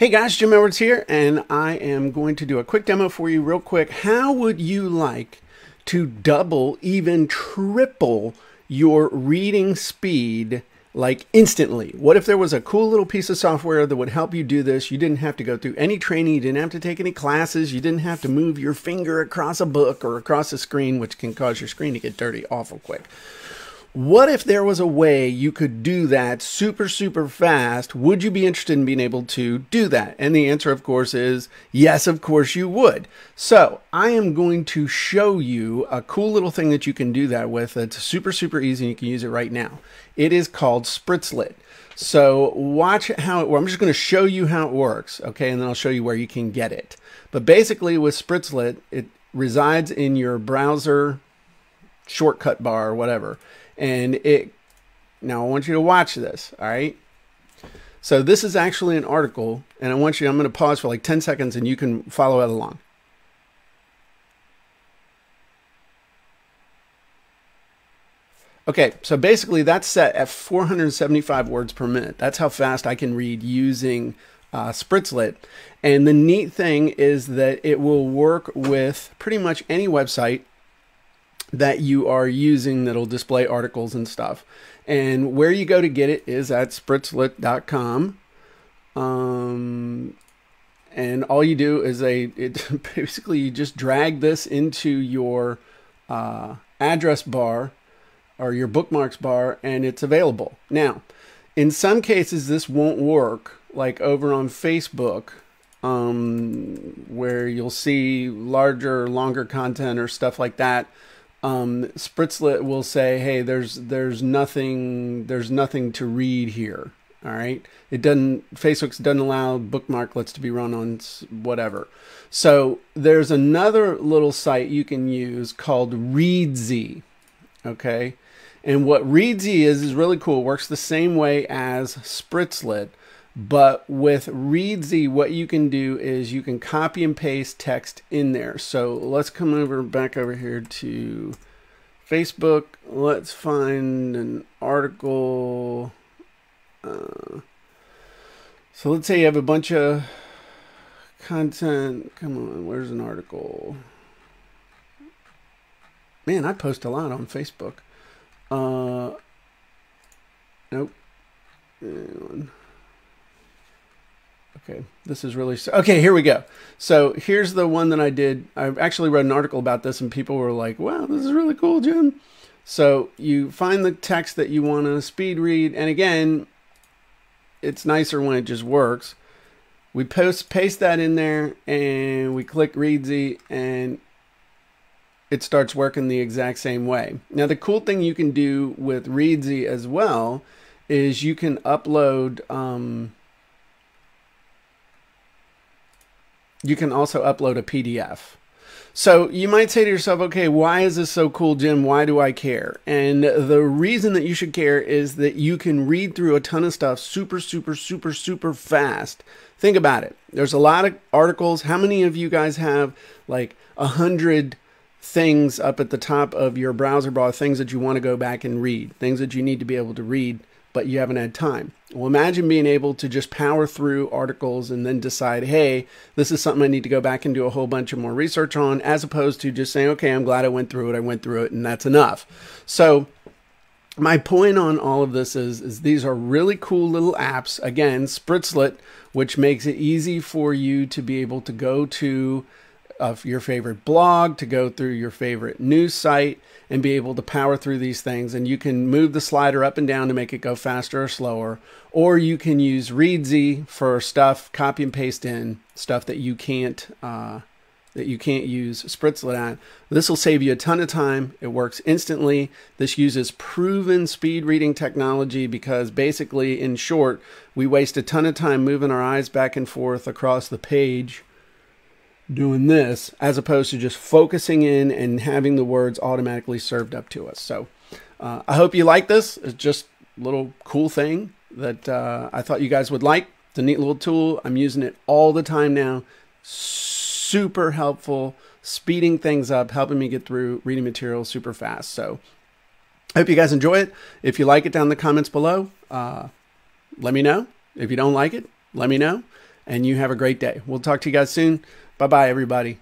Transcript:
Hey guys, Jim Edwards here, and I am going to do a quick demo for you real quick. How would you like to double, even triple your reading speed like instantly? What if there was a cool little piece of software that would help you do this? You didn't have to go through any training, you didn't have to take any classes, you didn't have to move your finger across a book or across a screen, which can cause your screen to get dirty awful quick. What if there was a way you could do that super fast? Would you be interested in being able to do that? And the answer, of course, is yes, of course you would. So I am going to show you a cool little thing that you can do that with. It's super easy, and you can use it right now. It is called Spritzlet. So watch how it works. I'm just going to show you how it works, okay? And then I'll show you where you can get it. But basically with Spritzlet, it resides in your browser shortcut bar or whatever. And now I want you to watch this, all right? So this is actually an article, and I'm going to pause for like 10 seconds and you can follow it along. Okay, so basically that's set at 475 words per minute. That's how fast I can read using Spritzlet. And the neat thing is that it will work with pretty much any website that you are using that'll display articles and stuff. And where you go to get it is at spritzlet.com. And all you do is basically you just drag this into your address bar or your bookmarks bar, and it's available. Now, in some cases this won't work, like over on Facebook, where you'll see larger, longer content or stuff like that. Spritzlet will say, hey, there's nothing to read here. All right. Facebook doesn't allow bookmarklets to be run on whatever. So there's another little site you can use called Reedsy. Okay. And what Reedsy is really cool. It works the same way as Spritzlet. But with Reedsy, what you can do is you can copy and paste text in there. So let's come back over here to Facebook. Let's find an article. So let's say you have a bunch of content. Come on, where's an article? Man, I post a lot on Facebook. Nope. Okay, this is really... Okay, here we go. So here's the one that I did. I actually read an article about this, and people were like, wow, this is really cool, Jim. So you find the text that you want to speed read, and again, it's nicer when it just works. We paste that in there, and we click Reedsy, and it starts working the exact same way. Now, the cool thing you can do with Reedsy as well is you can upload... you can also upload a PDF. So you might say to yourself, okay, why is this so cool, Jim? Why do I care? And the reason that you should care is that you can read through a ton of stuff super fast. Think about it. There's a lot of articles. How many of you guys have like 100 things up at the top of your browser bar, things that you want to go back and read, things that you need to be able to read, but you haven't had time? Well, imagine being able to just power through articles and then decide, hey, this is something I need to go back and do a whole bunch of more research on, as opposed to just saying, okay, I'm glad I went through it, and that's enough. So my point on all of this is these are really cool little apps. Again, Spritzlet, which makes it easy for you to be able to go to your favorite blog, to go through your favorite news site, and be able to power through these things. And you can move the slider up and down to make it go faster or slower, or you can use Reedsy for stuff, copy and paste in stuff that you can't use Spritzlet on. This will save you a ton of time. It works instantly. This uses proven speed reading technology because basically, in short, we waste a ton of time moving our eyes back and forth across the page doing this, as opposed to just focusing in and having the words automatically served up to us. So I hope you like this. It's just a little cool thing that I thought you guys would like. It's a neat little tool. I'm using it all the time now. Super helpful, speeding things up, helping me get through reading material super fast. So I hope you guys enjoy it. If you like it, down in the comments below, let me know. If you don't like it, let me know. and you have a great day. We'll talk to you guys soon. Bye-bye, everybody.